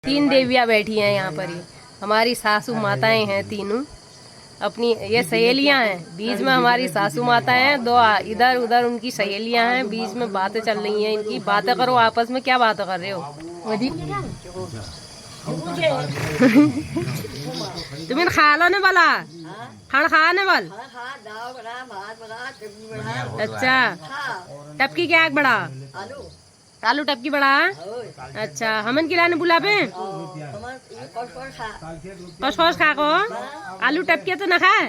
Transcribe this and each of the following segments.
तीन देवियाँ बैठी हैं यहाँ पर ही। हमारी सासू माताएं हैं तीनों, अपनी ये सहेलियाँ हैं। बीच में हमारी सासू माताएं हैं, दो इधर उधर उनकी सहेलियाँ हैं। बीच में बातें चल रही हैं इनकी। बातें करो आपस में, क्या बातें कर रहे हो? तुम्हें खा लो ने वाला खाना खाने वाल। अच्छा, टपकी क्या बड़ा आलू टपकी बड़ा। अच्छा, हमन खिलाने बुलावे कौश खा को आलू टपकी तो ना खाए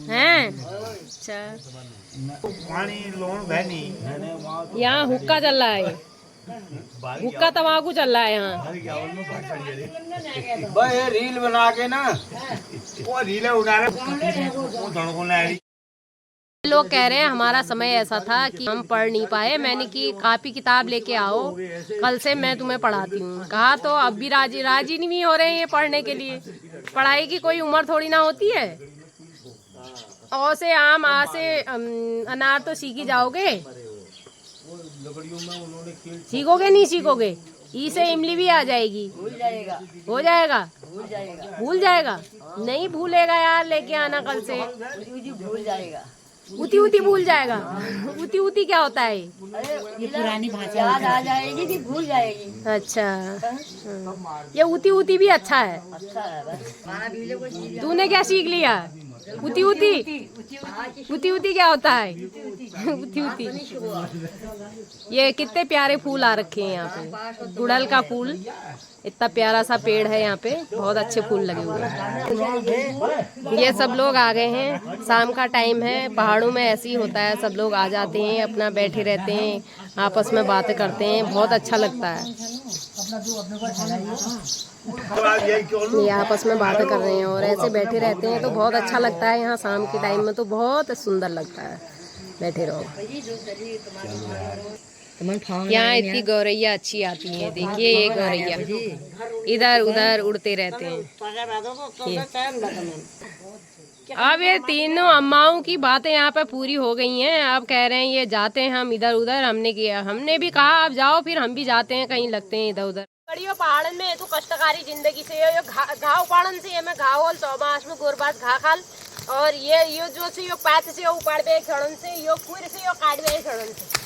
हैं। अच्छा, यहाँ हुक्का चल रहा है, हुक्का तम्बाकू चल रहा है यहाँ। रील बना के ना वो रील उड़ा रहे। लोग कह रहे हैं हमारा समय ऐसा था कि हम पढ़ नहीं पाए। मैंने कि कापी किताब लेके आओ, कल से मैं तुम्हें पढ़ाती हूँ। कहा तो अब भी राजी नहीं हो रहे हैं ये पढ़ने के लिए। पढ़ाई की कोई उम्र थोड़ी ना होती है। औ से आम, आ से अनार तो सीखी जाओगे। सीखोगे नहीं सीखोगे? ई से इमली भी आ जाएगी। हो जाएगा भूल जाएगा। नहीं भूलेगा यार, लेके आना कल से। भूल जाएगा, उती उती भूल जाएगा। उती उती क्या होता है? ये पुरानी भाषा याद आ जाएगी कि भूल जाएगी। अच्छा, ये उती उती भी अच्छा है। तूने क्या सीख लिया? उती उती उती उती क्या होता है? उती उती। ये कितने प्यारे फूल आ रखे हैं यहाँ पे। गुड़हल का फूल, इतना प्यारा सा पेड़ है यहाँ पे। बहुत अच्छे फूल लगे हुए हैं। ये सब लोग आ गए हैं, शाम का टाइम है। पहाड़ों में ऐसे ही होता है, सब लोग आ जाते हैं, अपना बैठे रहते हैं, आपस में बातें करते हैं। बहुत अच्छा लगता है। ये आपस में बातें कर रहे हैं और ऐसे बैठे रहते हैं तो बहुत अच्छा लगता है। यहाँ शाम के टाइम में तो बहुत सुंदर लगता है, बैठे रहो। यहाँ इतनी गौरैया अच्छी आती है। देखिए ये गौरैया इधर उधर उड़ते रहते हैं। अब ये तीनों अम्माओं की बातें यहाँ पे पूरी हो गई हैं। अब कह रहे हैं ये जाते हैं हम इधर उधर। हमने भी कहा अब जाओ, फिर हम भी जाते हैं, कहीं लगते हैं इधर उधर। बड़ियों पहाड़न में तो कष्टकारी जिंदगी से घाव पहाड़न से मैं घाव चौमास में गोरबास घा खाल। और ये जो से यो पैथ से उपाड़ बे खड़न से यो पूर से यो काट बे खड़न से।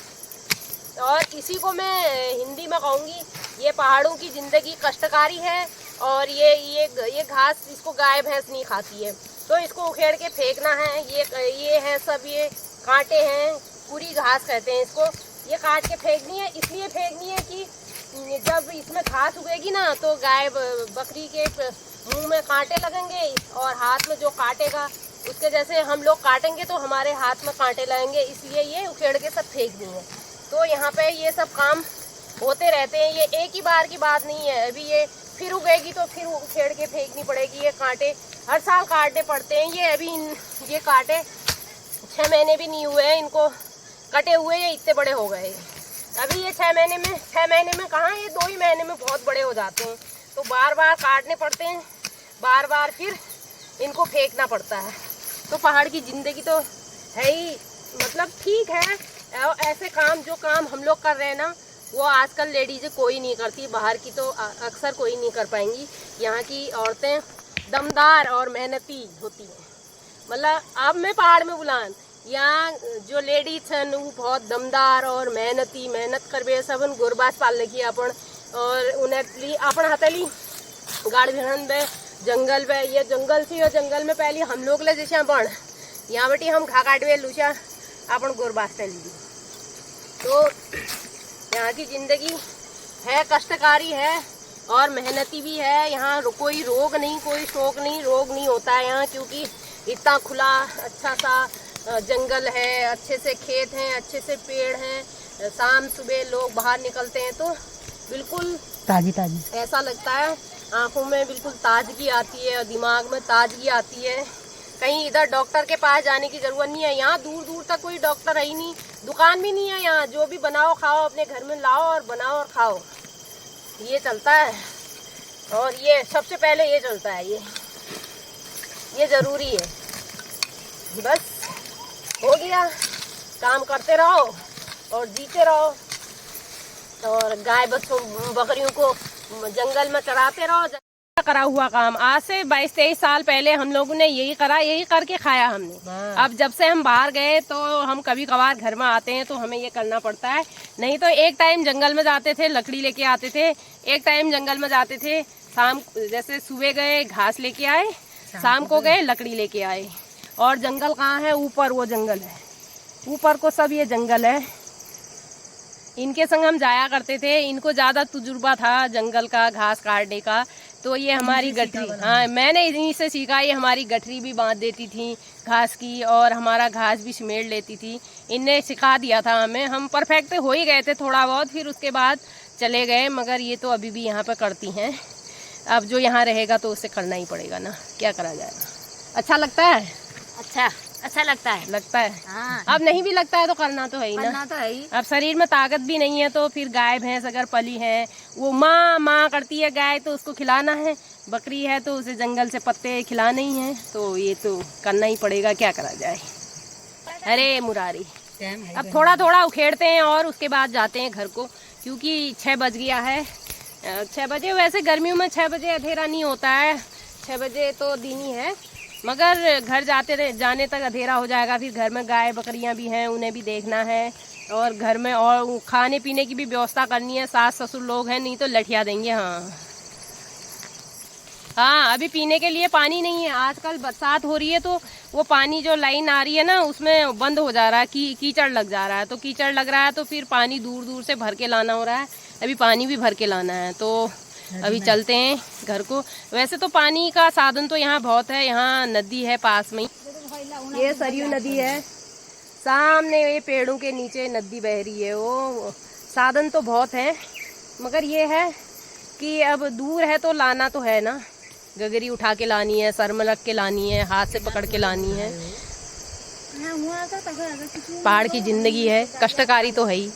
और इसी को मैं हिंदी में कहूँगी, ये पहाड़ों की जिंदगी कष्टकारी है। और ये घास इसको गाय भैंस नहीं खाती है, तो इसको उखेड़ के फेंकना है। ये है सब, ये कांटे हैं, पूरी घास कहते हैं इसको। ये काट के फेंकनी है, इसलिए फेंकनी है कि जब इसमें घास उगेगी ना तो गाय बकरी के मुंह में कांटे लगेंगे और हाथ में जो काटेगा उसके जैसे हम लोग काटेंगे तो हमारे हाथ में कांटे लगेंगे। इसलिए ये उखेड़ के सब फेंकनी है। तो यहाँ पे ये सब काम होते रहते हैं। ये एक ही बार की बात नहीं है। अभी ये फिर उगेगी तो फिर उखेड़ के फेंकनी पड़ेगी। ये कांटे हर साल काटने पड़ते हैं। ये अभी ये कांटे 6 महीने भी नहीं हुए हैं इनको कटे हुए, ये इतने बड़े हो गए। अभी ये 6 महीने में कहाँ, ये 2 ही महीने में बहुत बड़े हो जाते हैं। तो बार बार काटने पड़ते हैं, बार बार फिर इनको फेंकना पड़ता है। तो पहाड़ की जिंदगी तो है ही, मतलब ठीक है। ऐसे काम जो काम हम लोग कर रहे हैं ना, वो आजकल लेडीज़ें कोई नहीं करती। बाहर की तो अक्सर कोई नहीं कर पाएंगी। यहाँ की औरतें दमदार और मेहनती होती हैं। मतलब अब मैं पहाड़ में बुलान, यहाँ जो लेडीज हैं वो बहुत दमदार और मेहनत करबे। सबन गोरबास पाल लगी अपन। और उन्हें अपन हथेली गाड़ भिड़न बे जंगल में। ये जंगल से, जंगल में पहले हम लोग ले जैसे बण यहाँ बेटी हम घा काटवे लूचा अपन गोरबास पहली। तो यहाँ की जिंदगी है, कष्टकारी है और मेहनती भी है। यहाँ कोई रोग नहीं, कोई शोक नहीं, रोग नहीं होता है यहाँ, क्योंकि इतना खुला अच्छा सा जंगल है, अच्छे से खेत हैं, अच्छे से पेड़ हैं। शाम सुबह लोग बाहर निकलते हैं तो बिल्कुल ताजी ऐसा लगता है, आंखों में बिल्कुल ताजगी आती है और दिमाग में ताजगी आती है। कहीं इधर डॉक्टर के पास जाने की ज़रूरत नहीं है। यहाँ दूर दूर तक कोई डॉक्टर है ही नहीं, दुकान भी नहीं है यहाँ। जो भी बनाओ खाओ, अपने घर में लाओ और बनाओ और खाओ, ये चलता है। और ये सबसे पहले ये चलता है, ये ज़रूरी है। बस हो गया, काम करते रहो और जीते रहो। और गाय बच्चों बकरियों को जंगल में चराते रहो। करा हुआ काम आज से 22-23 साल पहले हम लोगों ने यही करा, यही करके खाया हमने। अब जब से हम बाहर गए तो हम कभी कभार घर में आते हैं तो हमें ये करना पड़ता है। नहीं तो एक टाइम जंगल में जाते थे, लकड़ी लेके आते थे, एक टाइम जंगल में जाते थे, शाम जैसे सुबह गए घास लेके आए, शाम को गए लकड़ी लेके आए। और जंगल कहाँ है? ऊपर वो जंगल है, ऊपर को सब ये जंगल है। इनके संग हम जाया करते थे, इनको ज्यादा तजुर्बा था जंगल का, घास काटने का। तो ये हमारी गठरी, हाँ मैंने इन्हीं से सीखा। ये हमारी गठरी भी बांध देती थी घास की, और हमारा घास भी समेट लेती थी। इनने सिखा दिया था हमें, हम परफेक्ट हो ही गए थे थोड़ा बहुत, फिर उसके बाद चले गए। मगर ये तो अभी भी यहाँ पे करती हैं। अब जो यहाँ रहेगा तो उसे करना ही पड़ेगा ना, क्या करा जाएगा। अच्छा लगता है? अच्छा लगता है। हाँ। अब नहीं भी लगता है तो करना तो है ही ना, तो है ही। अब शरीर में ताकत भी नहीं है तो फिर गाय भैंस अगर पली है, वो माँ माँ करती है गाय, तो उसको खिलाना है। बकरी है तो उसे जंगल से पत्ते खिलाने ही हैं, तो ये तो करना ही पड़ेगा, क्या करा जाए। अरे मुरारी, अब थोड़ा थोड़ा उखेड़ते हैं और उसके बाद जाते हैं घर को, क्योंकि 6 बज गया है। 6 बजे, वैसे गर्मियों में 6 बजे अंधेरा नहीं होता है, 6 बजे तो दिन ही है। मगर घर जाने तक अंधेरा हो जाएगा। फिर घर में गाय बकरियां भी हैं, उन्हें भी देखना है, और घर में और खाने पीने की भी व्यवस्था करनी है। सास ससुर लोग हैं, नहीं तो लठिया देंगे। हाँ अभी पीने के लिए पानी नहीं है। आजकल बरसात हो रही है तो वो पानी जो लाइन आ रही है ना, उसमें बंद हो जा रहा है, कीचड़ लग जा रहा है। तो कीचड़ लग रहा है तो फिर पानी दूर दूर से भर के लाना हो रहा है। अभी पानी भी भर के लाना है, तो अभी चलते हैं घर को। वैसे तो पानी का साधन तो यहाँ बहुत है, यहाँ नदी है पास में, ये सरयू नदी है सामने, ये पेड़ों के नीचे नदी बह रही है। वो साधन तो बहुत है, मगर ये है कि अब दूर है तो लाना तो है ना, गगरी उठा के लानी है, सर में रख के लानी है, हाथ से पकड़ के लानी है। पहाड़ की जिंदगी है, कष्टकारी तो है ही।